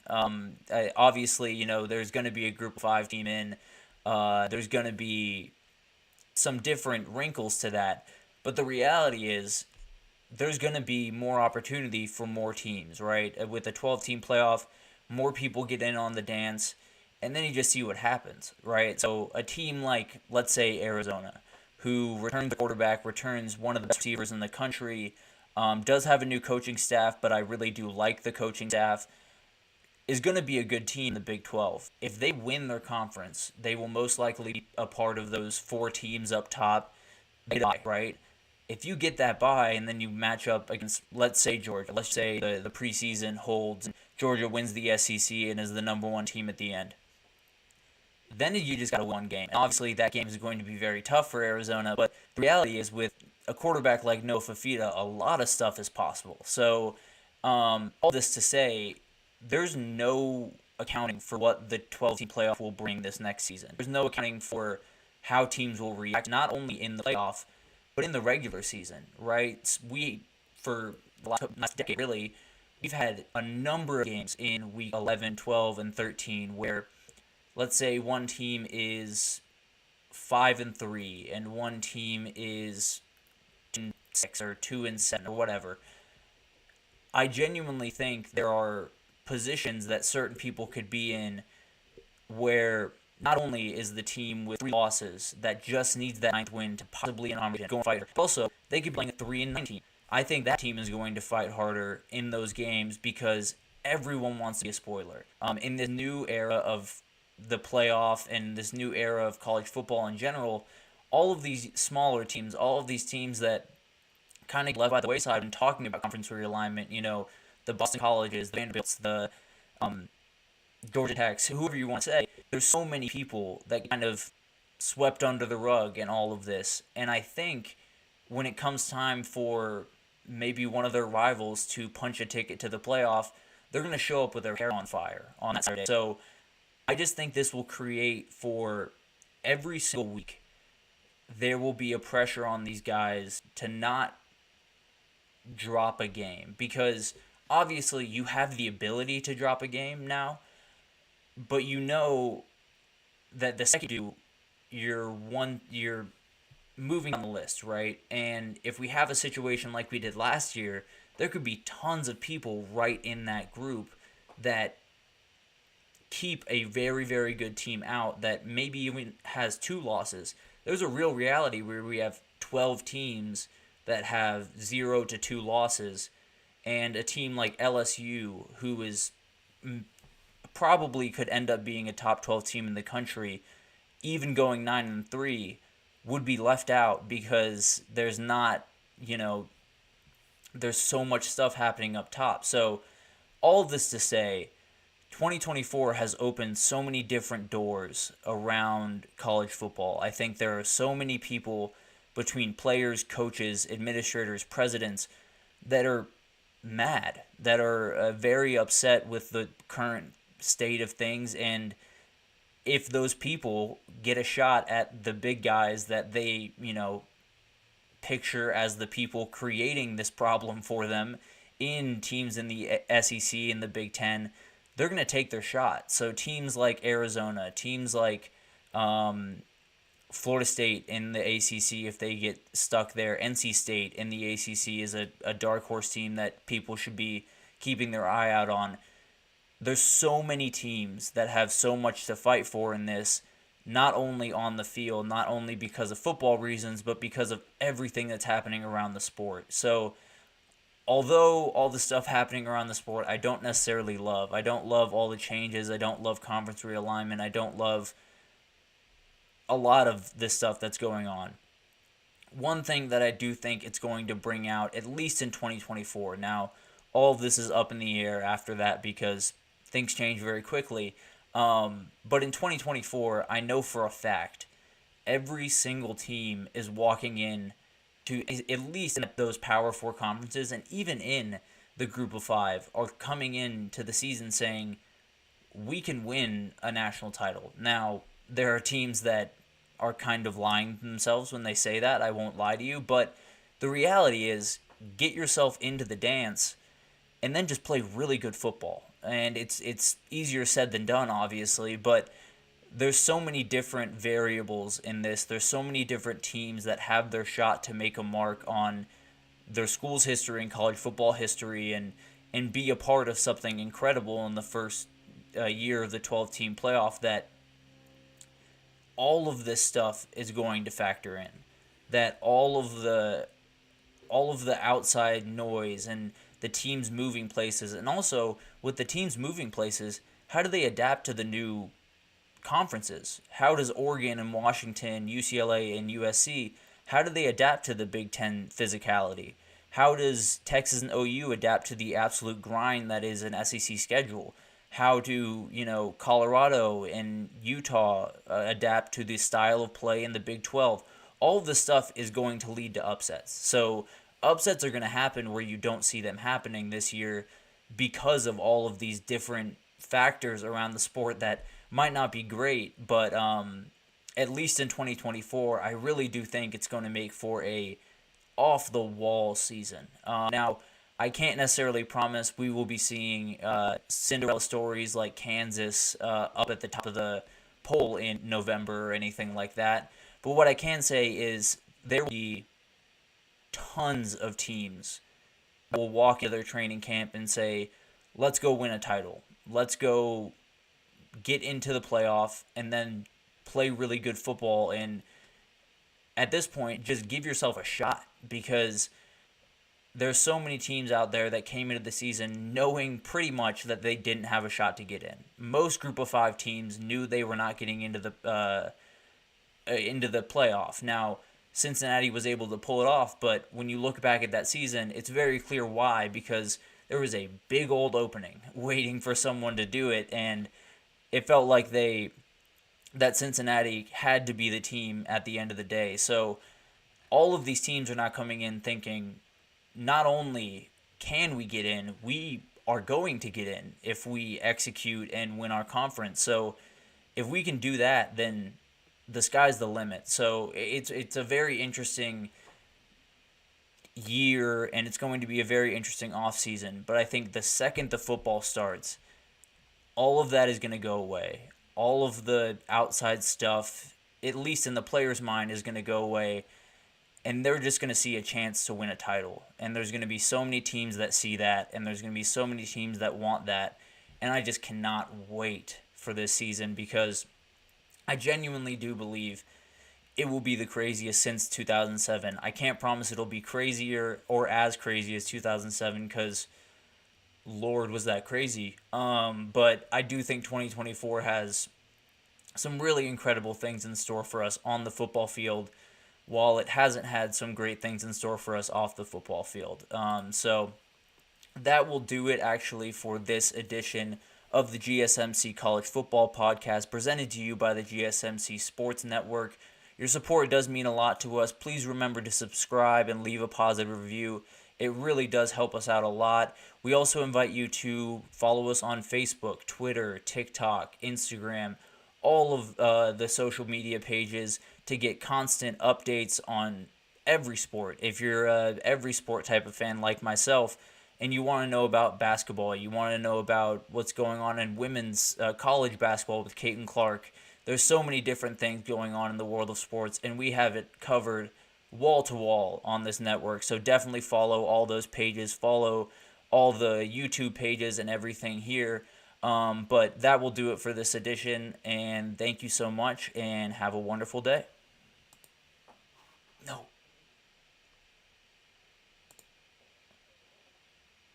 Obviously, there's going to be a Group of 5 team in. There's going to be some different wrinkles to that. But the reality is, there's going to be more opportunity for more teams, right? With a 12-team playoff, more people get in on the dance, and then you just see what happens, right? So a team like, let's say, Arizona, who returns the quarterback, returns one of the best receivers in the country, does have a new coaching staff, but I really do like the coaching staff, is going to be a good team in the Big 12. If they win their conference, they will most likely be a part of those 4 teams up top, right? If you get that bye and then you match up against, let's say, Georgia, let's say the preseason holds, and Georgia wins the SEC and is the number 1 team at the end, then you just got to win one game. And obviously, that game is going to be very tough for Arizona, but the reality is with a quarterback like Noah Fafita, a lot of stuff is possible. So, all this to say, there's no accounting for what the 12-team playoff will bring this next season. There's no accounting for how teams will react, not only in the playoff, but in the regular season, right? For the last decade, really, we've had a number of games in week 11, 12, and 13 where, let's say, one team is 5-3 and one team is 2-6 or 2-7 or whatever. I genuinely think there are positions that certain people could be in where not only is the team with 3 losses that just needs that 9th win to possibly go and fight, but also they could be playing a 3-19. I think that team is going to fight harder in those games because everyone wants to be a spoiler. In this new era of the playoff and this new era of college football in general, all of these smaller teams, all of these teams that kind of left by the wayside when talking about conference realignment, the Boston Colleges, the Vanderbilts, the Georgia Techs, whoever you want to say, there's so many people that kind of swept under the rug in all of this. And I think when it comes time for maybe one of their rivals to punch a ticket to the playoff, they're going to show up with their hair on fire on that Saturday. So I just think this will create for every single week, there will be a pressure on these guys to not drop a game, because obviously you have the ability to drop a game now, but that the second you do, you're moving on the list, right? And if we have a situation like we did last year, there could be tons of people right in that group that keep a very, very good team out that maybe even has 2 losses. There's a real reality where we have 12 teams that have 0 to 2 losses, and a team like LSU, who is probably could end up being a top 12 team in the country, even going 9-3, would be left out because there's not, there's so much stuff happening up top. So all of this to say, 2024 has opened so many different doors around college football. I think there are so many people between players, coaches, administrators, presidents that are mad, that are very upset with the current state of things. And if those people get a shot at the big guys that they, picture as the people creating this problem for them in teams in the SEC and the Big Ten, they're going to take their shot. So teams like Arizona, teams like Florida State in the ACC, if they get stuck there, NC State in the ACC is a dark horse team that people should be keeping their eye out on. There's so many teams that have so much to fight for in this, not only on the field, not only because of football reasons, but because of everything that's happening around the sport. So although all the stuff happening around the sport I don't necessarily love. I don't love all the changes. I don't love conference realignment. I don't love a lot of this stuff that's going on. One thing that I do think it's going to bring out, at least in 2024, now all of this is up in the air after that because things change very quickly, but in 2024, I know for a fact every single team is walking in to, at least in those Power 4 conferences, and even in the Group of 5, are coming into the season saying, we can win a national title. Now, there are teams that are kind of lying to themselves when they say that, I won't lie to you, but the reality is, get yourself into the dance and then just play really good football. And it's easier said than done, obviously, but there's so many different variables in this. There's so many different teams that have their shot to make a mark on their school's history and college football history and be a part of something incredible in the first year of the 12-team playoff, that all of this stuff is going to factor in. That all all of the outside noise and the teams moving places, and also with the teams moving places, how do they adapt to the new conferences? How does Oregon and Washington, UCLA and USC, how do they adapt to the Big Ten physicality? How does Texas and OU adapt to the absolute grind that is an SEC schedule? How do, Colorado and Utah adapt to the style of play in the Big 12? All of this stuff is going to lead to upsets. So upsets are going to happen where you don't see them happening this year because of all of these different factors around the sport that might not be great, but at least in 2024, I really do think it's going to make for a off-the-wall season. Now, I can't necessarily promise we will be seeing Cinderella stories like Kansas up at the top of the poll in November or anything like that, but what I can say is there will be tons of teams that will walk into their training camp and say, let's go win a title. Let's go get into the playoff and then play really good football, and at this point just give yourself a shot, because there's so many teams out there that came into the season knowing pretty much that they didn't have a shot to get in. Most Group of 5 teams knew they were not getting into the playoff. Now, Cincinnati was able to pull it off, but when you look back at that season, it's very clear why, because there was a big old opening waiting for someone to do it, and it felt like that Cincinnati had to be the team at the end of the day. So all of these teams are not coming in thinking, not only can we get in, we are going to get in if we execute and win our conference. So if we can do that, then the sky's the limit. So it's a very interesting year, and it's going to be a very interesting offseason. But I think the second the football starts, all of that is going to go away. All of the outside stuff, at least in the player's mind, is going to go away. And they're just going to see a chance to win a title. And there's going to be so many teams that see that, and there's going to be so many teams that want that. And I just cannot wait for this season, because I genuinely do believe it will be the craziest since 2007. I can't promise it'll be crazier or as crazy as 2007, because Lord, was that crazy. But I do think 2024 has some really incredible things in store for us on the football field, while it hasn't had some great things in store for us off the football field. So that will do it actually for this edition of the GSMC College Football Podcast, presented to you by the GSMC Sports Network. Your support does mean a lot to us. Please remember to subscribe and leave a positive review. It really does help us out a lot. We also invite you to follow us on Facebook, Twitter, TikTok, Instagram, all of the social media pages to get constant updates on every sport. If you're a every sport type of fan like myself, and you want to know about basketball, you want to know about what's going on in women's college basketball with Caitlin Clark, there's so many different things going on in the world of sports, and we have it covered wall to wall on this network. So definitely follow all those pages, follow all the YouTube pages and everything here. But that will do it for this edition, and thank you so much, and have a wonderful day. No.